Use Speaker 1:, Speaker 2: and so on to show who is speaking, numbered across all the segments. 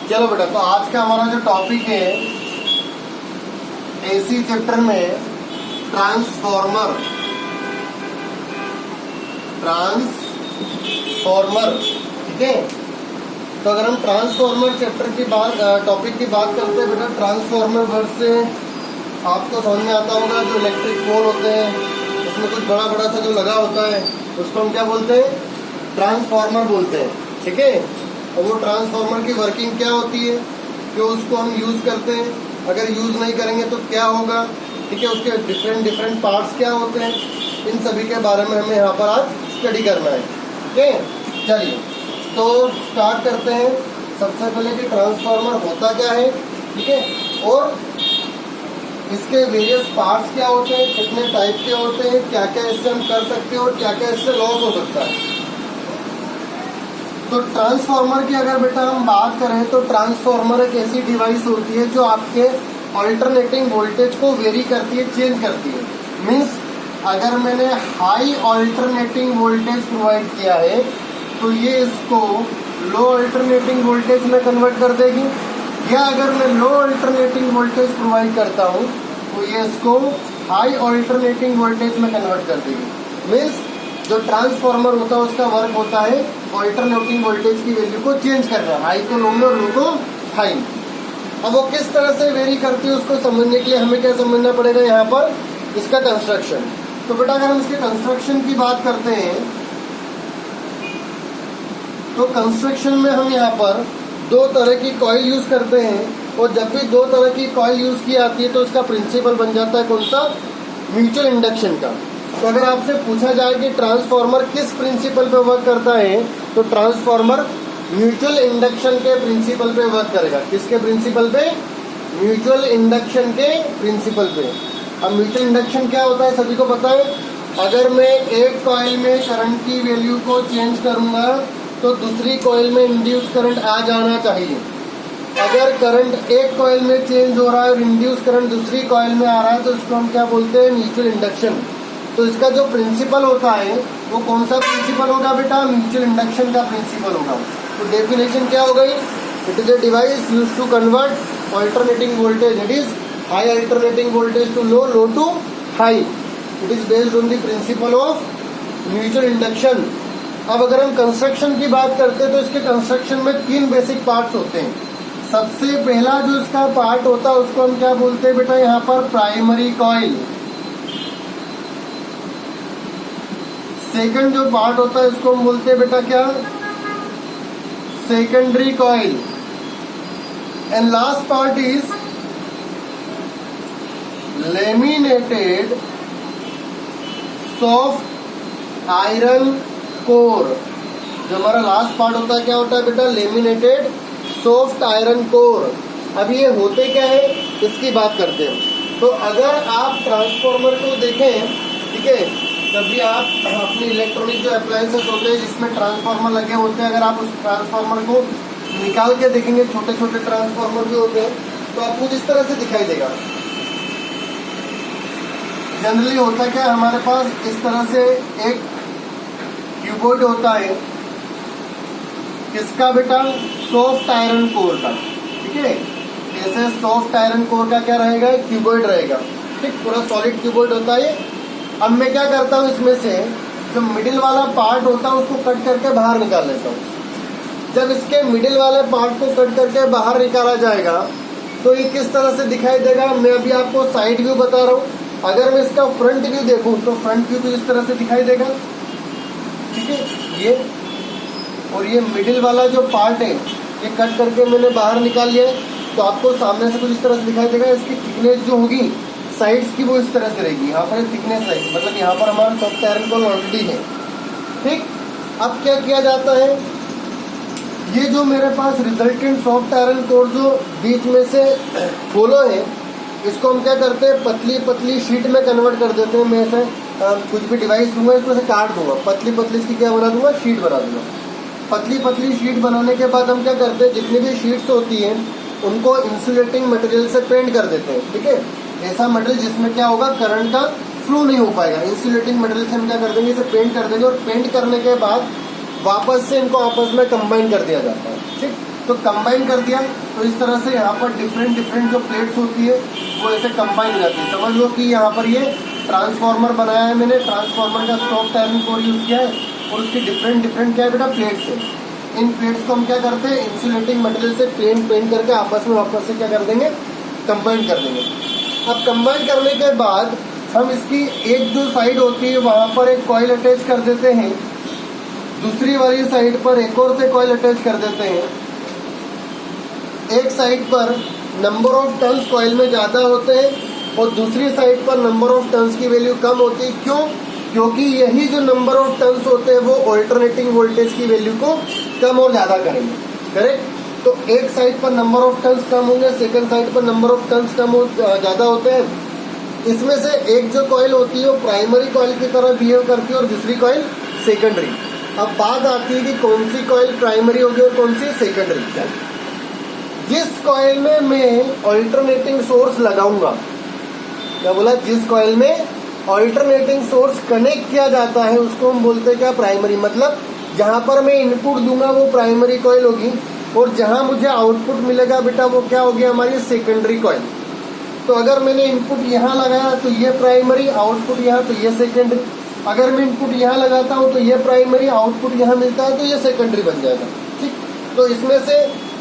Speaker 1: चलो बेटा, तो आज का हमारा जो टॉपिक है एसी चैप्टर में ट्रांसफॉर्मर ठीक है। तो अगर हम ट्रांसफॉर्मर चैप्टर की बात टॉपिक की बात करते हैं बेटा, ट्रांसफॉर्मर वर्ड से आपको समझ में आता होगा जो इलेक्ट्रिक पोल होते हैं उसमें कुछ बड़ा बड़ा सा जो लगा होता है उसको हम क्या बोलते हैं, ट्रांसफॉर्मर बोलते हैं, ठीक है। और वो ट्रांसफॉर्मर की वर्किंग क्या होती है कि उसको हम यूज करते हैं, अगर यूज नहीं करेंगे तो क्या होगा, ठीक है। उसके डिफरेंट पार्ट्स क्या होते हैं, इन सभी के बारे में हमें यहाँ पर आज स्टडी करना है, ठीक है। चलिए तो स्टार्ट करते हैं। सबसे पहले कि ट्रांसफॉर्मर होता क्या है, ठीक है, और इसके वेरियस पार्ट्स क्या होते हैं, कितने टाइप के होते हैं, क्या क्या इससे हम कर सकते हैं और क्या क्या इससे लॉस हो सकता है। तो ट्रांसफॉर्मर की अगर बेटा हम बात करें तो ट्रांसफॉर्मर एक ऐसी डिवाइस होती है जो आपके ऑल्टरनेटिंग वोल्टेज को वेरी करती है, चेंज करती है। मीन्स अगर मैंने हाई ऑल्टरनेटिंग वोल्टेज प्रोवाइड किया है तो ये इसको लो ऑल्टरनेटिंग वोल्टेज में कन्वर्ट कर देगी, या अगर मैं लो ऑल्टरनेटिंग वोल्टेज प्रोवाइड करता हूँ तो ये इसको हाई ऑल्टरनेटिंग वोल्टेज में कन्वर्ट कर देगी। मीन्स जो ट्रांसफॉर्मर होता है उसका वर्क होता है ऑल्टरनेटिंग वोल्टेज की वैल्यू को चेंज करना, हाई को लो में और लो को हाई। अब वो किस तरह से वेरी करती है उसको समझने के लिए हमें क्या समझना पड़ेगा, यहाँ पर इसका कंस्ट्रक्शन। तो बेटा अगर हम इसके कंस्ट्रक्शन की बात करते हैं तो कंस्ट्रक्शन में हम यहाँ पर दो तरह की कॉइल यूज करते हैं, और जब भी दो तरह की कॉइल यूज की आती है तो इसका प्रिंसिपल बन जाता है कौन सा, म्यूचुअल इंडक्शन का। तो अगर आपसे पूछा जाए कि ट्रांसफॉर्मर किस प्रिंसिपल पे वर्क करता है तो ट्रांसफॉर्मर म्यूचुअल इंडक्शन के प्रिंसिपल पे वर्क करेगा। किसके प्रिंसिपल पे, म्यूचुअल इंडक्शन के प्रिंसिपल पे। अब म्यूचुअल इंडक्शन क्या होता है सभी को पता है। अगर मैं एक कॉइल में करंट की वैल्यू को चेंज करूंगा तो दूसरी कॉइल में इंड्यूस करंट आ जाना चाहिए। अगर करंट एक कॉइल में चेंज हो रहा है और इंड्यूस करंट दूसरी कॉइल में आ रहा है तो इसको हम क्या बोलते हैं, म्यूचुअल इंडक्शन। तो इसका जो प्रिंसिपल होता है वो कौन सा प्रिंसिपल होगा बेटा, म्यूचुअल इंडक्शन का प्रिंसिपल होगा। तो डेफिनेशन क्या हो गई, it is a device used to convert alternating voltage, it is high alternating voltage to low, low to high. It is based on the principle of mutual induction. अब अगर हम construction की बात करते हैं तो इसके कंस्ट्रक्शन में तीन बेसिक पार्ट्स होते हैं। सबसे पहला जो इसका पार्ट होता है उसको हम क्या बोलते हैं बेटा, यहाँ पर प्राइमरी कॉइल। सेकंड जो पार्ट होता है इसको हम बोलते हैं बेटा क्या, secondary coil. And last part is laminated soft iron core. जो हमारा लास्ट पार्ट होता है क्या होता है बेटा, लेमिनेटेड सॉफ्ट आयरन कोर। अब ये होते क्या है इसकी बात करते हैं। तो अगर आप ट्रांसफॉर्मर को देखें, ठीक है, जब भी आप अपनी इलेक्ट्रॉनिक जो अप्लायंसेस होते हैं जिसमें ट्रांसफार्मर लगे होते हैं, अगर आप उस ट्रांसफार्मर को निकाल के देखेंगे, छोटे छोटे ट्रांसफार्मर भी होते हैं, तो आपको इस तरह से दिखाई देगा। जनरली होता क्या, हमारे पास इस तरह से एक क्यूबॉइड होता है, किसका बेटा, सॉफ्ट आयरन कोर का, ठीक है। जैसे सॉफ्ट आयरन कोर का क्या रहेगा, क्यूबॉइड रहेगा, ठीक, पूरा सॉलिड क्यूबॉइड होता है। अब मैं क्या करता हूँ, इसमें से जो मिडिल वाला पार्ट होता है उसको कट करके बाहर निकाल लेता हूँ। जब इसके मिडिल वाले पार्ट को कट करके बाहर निकाला जाएगा तो ये किस तरह से दिखाई देगा, मैं अभी आपको साइड व्यू बता रहा हूँ। अगर मैं इसका फ्रंट व्यू देखूँ तो फ्रंट व्यू भी इस तरह से दिखाई देगा, ठीक है। ये और ये मिडिल वाला जो पार्ट है ये कट करके मैंने बाहर निकाल लिया तो आपको सामने से कुछ इस तरह से दिखाई देगा। इसकी थिकनेस जो होगी साइड्स की वो इस तरह से रहेगी। यहाँ पर थिकनेस है, मतलब यहाँ पर हमारा सॉफ्ट आयरन कोर ऑलरेडी है, ठीक। अब क्या किया जाता है, ये जो मेरे पास रिजल्टेंट सॉफ्ट आयरन कोर जो बीच में से होलो है इसको हम क्या करते हैं, पतली पतली शीट में कन्वर्ट कर देते हैं। मैं ऐसे कुछ भी डिवाइस दूंगा इसको ऐसे काट दूंगा, पतली पतली इसकी क्या बना दूंगा, शीट बना दूंगा। पतली पतली शीट बनाने के बाद हम क्या करते हैं, जितनी भी शीट्स होती हैं उनको इंसुलेटिंग मटेरियल से पेंट कर देते हैं, ठीक है। ऐसा मटेरियल जिसमें क्या होगा, करंट का फ्लो नहीं हो पाएगा। इंसुलेटिंग मटेरियल से हम क्या कर देंगे, इसे पेंट कर देंगे, और पेंट करने के बाद वापस से इनको आपस में कंबाइन कर दिया जाता है, ठीक। तो कंबाइन कर दिया, तो इस तरह से यहाँ पर डिफरेंट डिफरेंट जो प्लेट्स होती है वो ऐसे कंबाइन हो जाती है। समझ लो कि यहाँ पर ये ट्रांसफार्मर बनाया है मैंने, ट्रांसफार्मर का सॉफ्ट आयरन कोर यूज़ किया है और उसकी डिफरेंट डिफरेंट क्या है बेटा प्लेट्स है। इन प्लेट्स को हम क्या करते हैं, इंसुलेटिंग मटेरियल से पेंट करके आपस में वापस से क्या कर देंगे, कंबाइन कर देंगे। अब कंबाइन करने के बाद हम इसकी एक जो साइड होती है वहाँ पर एक कॉइल अटैच कर देते हैं, दूसरी वाली साइड पर एक और से कॉइल अटैच कर देते हैं। एक साइड पर नंबर ऑफ टर्न्स कॉइल में ज़्यादा होते हैं और दूसरी साइड पर नंबर ऑफ टर्न्स की वैल्यू कम होती है। क्यों? क्योंकि यही जो नंबर ऑफ टर्न्स होते हैं वो ऑल्टरनेटिंग वोल्टेज की वैल्यू को कम और ज़्यादा करेंगे। करेक्ट? तो एक साइड पर नंबर ऑफ टर्न्स कम होंगे, सेकंड साइड पर नंबर ऑफ टर्न्स ज़्यादा होते हैं। इसमें से एक जो कॉइल होती है वो प्राइमरी कॉइल की तरह बिहेव करती है और दूसरी कॉइल सेकेंडरी। अब बात आती है कि कौन सी कॉइल प्राइमरी होगी और कौन सी सेकेंडरी। जिस कॉइल में मैं ऑल्टरनेटिंग सोर्स लगाऊंगा, क्या बोला, जिस कॉइल में ऑल्टरनेटिंग सोर्स कनेक्ट किया जाता है उसको हम बोलते हैं क्या, प्राइमरी। मतलब जहां पर मैं इनपुट दूंगा वो प्राइमरी कॉइल होगी और जहां मुझे आउटपुट मिलेगा बेटा वो क्या होगी, हमारी सेकेंडरी कॉइल। तो अगर मैंने इनपुट यहाँ लगाया तो ये प्राइमरी, आउटपुट यहाँ तो ये सेकेंडरी। अगर मैं इनपुट यहाँ लगाता हूँ तो ये प्राइमरी, आउटपुट यहाँ मिलता है तो ये सेकेंडरी बन जाएगा। ठीक, तो इसमें से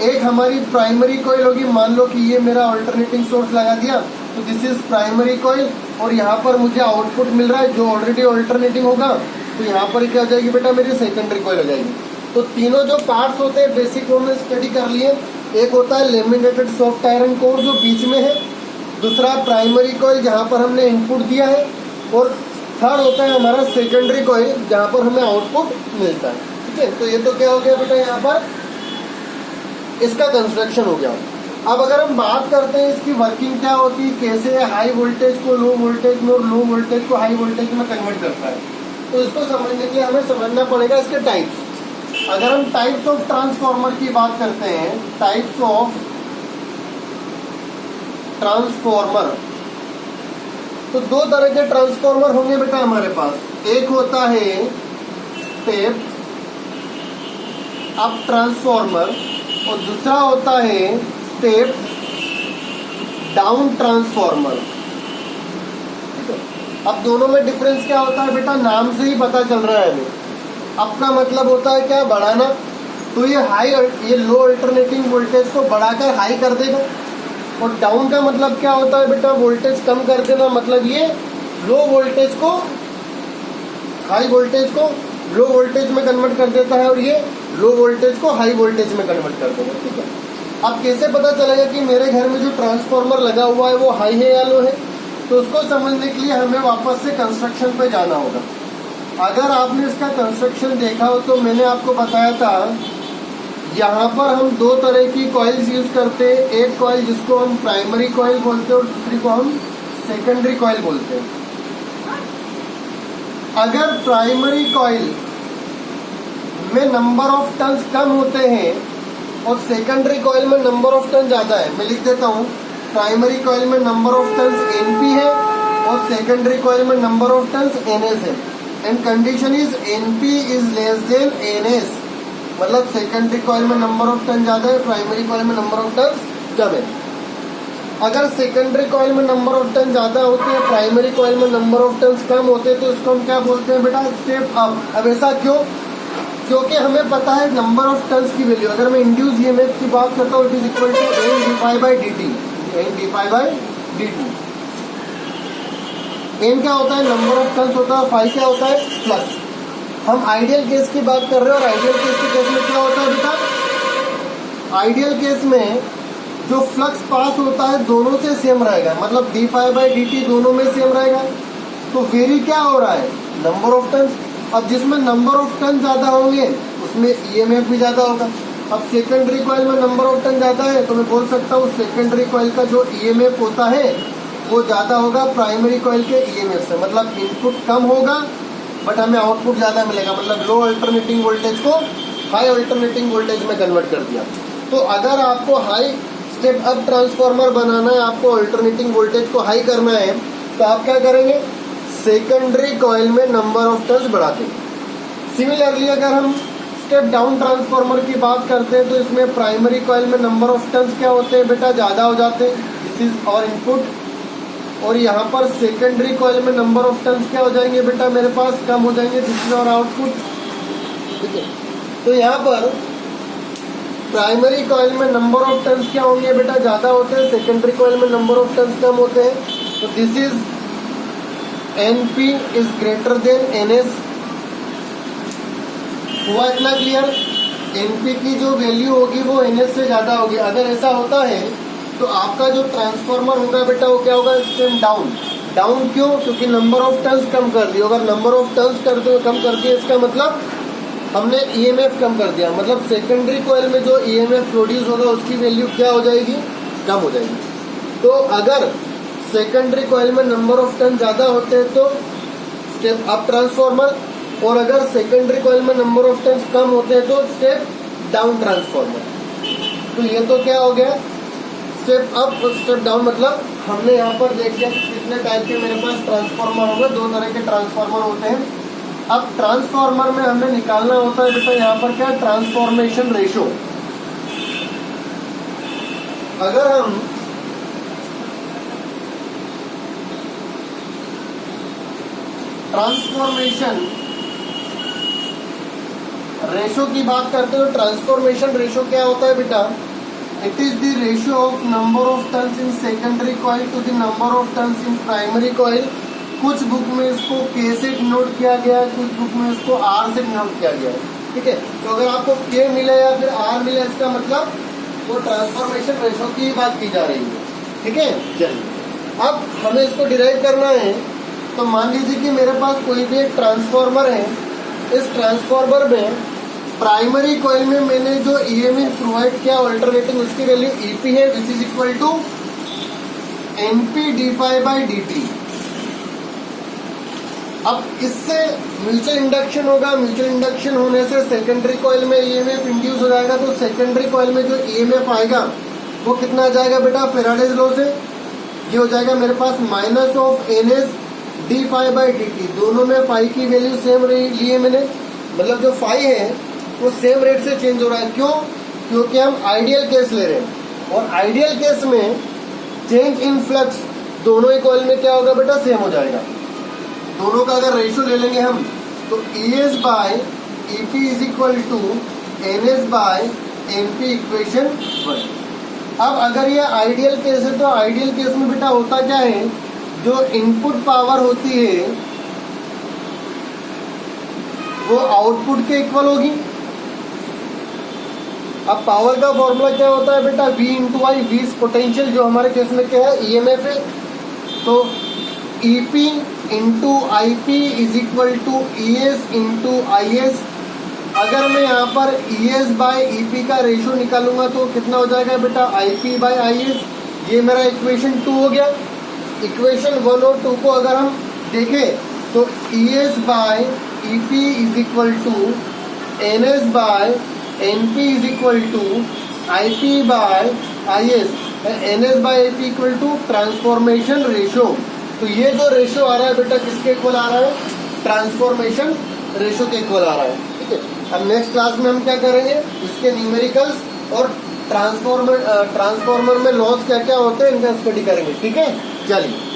Speaker 1: एक हमारी प्राइमरी कॉइल होगी। मान लो कि ये मेरा ऑल्टरनेटिंग सोर्स लगा दिया तो दिस इज प्राइमरी कॉइल और यहाँ पर मुझे आउटपुट मिल रहा है जो ऑलरेडी ऑल्टरनेटिंग होगा, तो यहाँ पर क्या हो जाएगी बेटा, मेरी सेकेंडरी कॉइल हो जाएगी। तो तीनों जो पार्ट्स होते हैं बेसिक वो हमने स्टडी कर लिए। एक होता है लेमिनेटेड सॉफ्ट आयरन कोर जो बीच में है, दूसरा प्राइमरी कॉइल जहाँ पर हमने इनपुट दिया है, और थर्ड होता है हमारा सेकेंडरी कॉइल जहाँ पर हमें आउटपुट मिलता है। ठीक है, तो ये तो क्या हो गया बेटा, यहाँ पर इसका कंस्ट्रक्शन हो गया। अब अगर हम बात करते हैं इसकी वर्किंग क्या होती है, कैसे हाई वोल्टेज को लो वोल्टेज में और लो वोल्टेज को हाई वोल्टेज में कन्वर्ट करता है, तो इसको समझने के लिए हमें समझना पड़ेगा इसके टाइप्स। अगर हम टाइप्स ऑफ ट्रांसफॉर्मर की बात करते हैं, टाइप्स ऑफ ट्रांसफॉर्मर, तो दो तरह के ट्रांसफॉर्मर होंगे बेटा हमारे पास। एक होता है स्टेप अप ट्रांसफॉर्मर और दूसरा होता है स्टेप डाउन ट्रांसफॉर्मर। अब दोनों में डिफरेंस क्या होता है बेटा, नाम से ही पता चल रहा है हमें। अप का मतलब होता है क्या, बढ़ाना, तो ये लो अल्टरनेटिंग वोल्टेज को बढ़ाकर हाई कर देगा। और डाउन का मतलब क्या होता है बेटा, वोल्टेज कम कर देना, मतलब ये लो वोल्टेज को हाई वोल्टेज को लो वोल्टेज में कन्वर्ट कर देता है और ये लो वोल्टेज को हाई वोल्टेज में कन्वर्ट कर देगा। ठीक है, अब कैसे पता चलेगा कि मेरे घर में जो ट्रांसफॉर्मर लगा हुआ है वो हाई है या लो है, तो उसको समझने के लिए हमें वापस से कंस्ट्रक्शन पे जाना होगा। अगर आपने इसका कंस्ट्रक्शन देखा हो तो मैंने आपको बताया था यहाँ पर हम दो तरह की कॉइल्स यूज करते हैं। एक कॉइल जिसको हम प्राइमरी कॉइल बोलते हैं और दूसरी को हम सेकेंडरी कॉइल बोलते हैं। अगर प्राइमरी कॉइल में नंबर ऑफ टर्न्स कम होते हैं और सेकेंडरी कॉइल में नंबर ऑफ टर्न ज्यादा है, मैं लिख देता हूँ, प्राइमरी कॉइल में नंबर ऑफ टर्न्स NP है और सेकेंडरी कॉइल में नंबर ऑफ टर्न्स NS है, and condition is NP is less than NS, मतलब सेकेंडरी कॉइल में नंबर ऑफ टर्न ज्यादा है, प्राइमरी कॉइल में नंबर ऑफ टर्न्स कम है। अगर सेकेंडरी कॉइल में नंबर ऑफ टर्न ज्यादा होते हैं, प्राइमरी कॉइल में नंबर ऑफ टर्न्स कम होते हैं, तो इसको हम क्या बोलते हैं बेटा, स्टेप अप। अब ऐसा क्यों? क्योंकि हमें पता है नंबर ऑफ टर्न्स की वैल्यू। अगर मैं इंड्यूस ईएमएफ की बात करता हूँ, it is equal to N dφ/dt। N dφ/dt, N क्या होता है, नंबर ऑफ टर्न्स होता है, फाई क्या होता है, फ्लक्स। हम आइडियल केस की बात कर रहे हैं और आइडियल केस के केस में क्या होता है बेटा, आइडियल केस में जो फ्लक्स पास होता है दोनों से सेम रहेगा, मतलब dφ/dt दोनों में सेम रहेगा। तो वेरी क्या हो रहा है, नंबर ऑफ टर्न्स। अब जिसमें नंबर ऑफ टर्न ज्यादा होंगे उसमें ईएमएफ भी ज्यादा होगा। अब सेकेंडरी कॉइल में नंबर ऑफ टर्न ज्यादा है तो मैं बोल सकता हूँ सेकेंडरी कॉइल का जो ईएमएफ होता है वो ज्यादा होगा प्राइमरी कॉइल के ईएमएफ से, मतलब इनपुट कम होगा बट हमें आउटपुट ज्यादा मिलेगा, मतलब लो अल्टरनेटिंग वोल्टेज को हाई अल्टरनेटिंग वोल्टेज में कन्वर्ट कर दिया। तो अगर आपको हाई स्टेप अप ट्रांसफॉर्मर बनाना है, आपको अल्टरनेटिंग वोल्टेज को हाई करना है, तो आप क्या करेंगे, सेकेंडरी कॉइल में नंबर ऑफ टर्न्स बढ़ाते हैं। सिमिलरली अगर हम स्टेप डाउन ट्रांसफॉर्मर की बात करते हैं तो इसमें प्राइमरी कॉइल में नंबर ऑफ टर्न्स क्या होते हैं बेटा, ज़्यादा हो जाते हैं, दिस इज और इनपुट। और यहाँ पर सेकेंडरी कॉइल में नंबर ऑफ टर्न्स क्या हो जाएंगे बेटा, मेरे पास कम हो जाएंगे, दिस इज और आउटपुट। ठीक है, तो यहाँ पर प्राइमरी कॉइल में नंबर ऑफ टर्न्स क्या होंगे बेटा, ज़्यादा होते हैं, सेकेंडरी कॉइल में नंबर ऑफ टर्न्स कम होते हैं। तो this is NP is greater than NS। हुआ इतना क्लियर? NP की जो वैल्यू होगी वो NS से ज़्यादा होगी। अगर ऐसा होता है तो आपका जो ट्रांसफॉर्मर होगा बेटा वो क्या होगा, स्टेप डाउन। डाउन क्यों? क्योंकि नंबर ऑफ टर्न्स कम कर दी। अगर नंबर ऑफ टर्न्स कम कर दिए इसका मतलब हमने EMF कम कर दिया, मतलब सेकेंडरी कॉइल में जो EMF प्रोड्यूस होगा उसकी वैल्यू क्या हो जाएगी, कम हो जाएगी। तो अगर सेकेंडरी कॉइल में नंबर ऑफ टर्न ज़्यादा होते हैं तो स्टेप अप ट्रांसफॉर्मर, और अगर सेकेंडरी कॉइल में नंबर ऑफ टर्न कम होते हैं तो स्टेप डाउन ट्रांसफॉर्मर। तो ये तो क्या हो गया, स्टेप अप और स्टेप डाउन। मतलब हमने यहाँ पर देख लिया कितने टाइप के मेरे पास ट्रांसफॉर्मर होंगे, 2 तरह के ट्रांसफॉर्मर होते हैं। अब ट्रांसफॉर्मर में हमें निकालना होता है बेटा यहाँ पर क्या, ट्रांसफॉर्मेशन रेशो। अगर हम ट्रांसफॉर्मेशन रेशो की बात करते हैं तो ट्रांसफॉर्मेशन रेशो क्या होता है बेटा, it is the ratio of number of turns in secondary coil to the number of turns in primary coil. कुछ बुक में इसको K से डिनोट किया गया है, कुछ बुक में इसको R से डिनोट किया गया है। ठीक है, तो अगर आपको K मिले या फिर R मिले इसका मतलब वो ट्रांसफॉर्मेशन रेशो की बात की जा रही है। ठीक है, चलिए अब हमें इसको डिराइव करना है। तो मान लीजिए कि मेरे पास कोई भी एक ट्रांसफॉर्मर है, इस ट्रांसफॉर्मर में प्राइमरी कॉइल में मैंने जो EMF प्रोवाइड किया अल्टरनेटिंग, उसकी वैल्यू EP है, which is equal to NP d∅dt। अब इससे म्यूचुअल इंडक्शन होगा, म्यूचुअल इंडक्शन होने से सेकेंडरी कॉइल में EMF इंड्यूस हो जाएगा। तो सेकेंडरी कॉइल में जो EMF आएगा वो कितना आ जाएगा बेटा, फेराडेज लॉ से ये हो जाएगा मेरे पास माइनस ऑफ NS d∅dt। दोनों में फाई की वैल्यू सेम ली है मैंने, मतलब जो फाई है वो सेम रेट से चेंज हो रहा है। क्यों? क्योंकि हम आइडियल केस ले रहे हैं, और आइडियल केस में चेंज इन फ्लक्स दोनों ही कॉइल में क्या होगा बेटा, सेम हो जाएगा। दोनों का अगर रेशियो ले लेंगे हम तो ES by EP is equal to NS by NP equation 1। अब अगर ये आइडियल केस है तो आइडियल केस में बेटा होता क्या है, जो इनपुट पावर होती है वो आउटपुट के इक्वल होगी। अब पावर का फॉर्मूला क्या होता है बेटा, V इंटू आई। V पोटेंशियल जो हमारे केस में क्या है, EMF है। तो EP into IP is equal to ES into IS। अगर मैं यहाँ पर ES बाय EP का रेशियो निकालूंगा तो कितना हो जाएगा बेटा, IP बाय IS। ये मेरा इक्वेशन 2 हो गया। इक्वेशन 1 और 2 को अगर हम देखें तो ES by EP is equal to NS by NP is equal to IP by IS। NS by AP equal to transformation ratio. तो ये जो रेशियो आ रहा है बेटा किसके इक्वल आ रहा है, ट्रांसफॉर्मेशन रेशियो के इक्वल आ रहा है। ठीक है, अब नेक्स्ट क्लास में हम क्या करेंगे, इसके न्यूमेरिकल्स और ट्रांसफॉर्मर में लॉस क्या क्या होते हैं इनका स्टडी करेंगे। ठीक है, चलिए।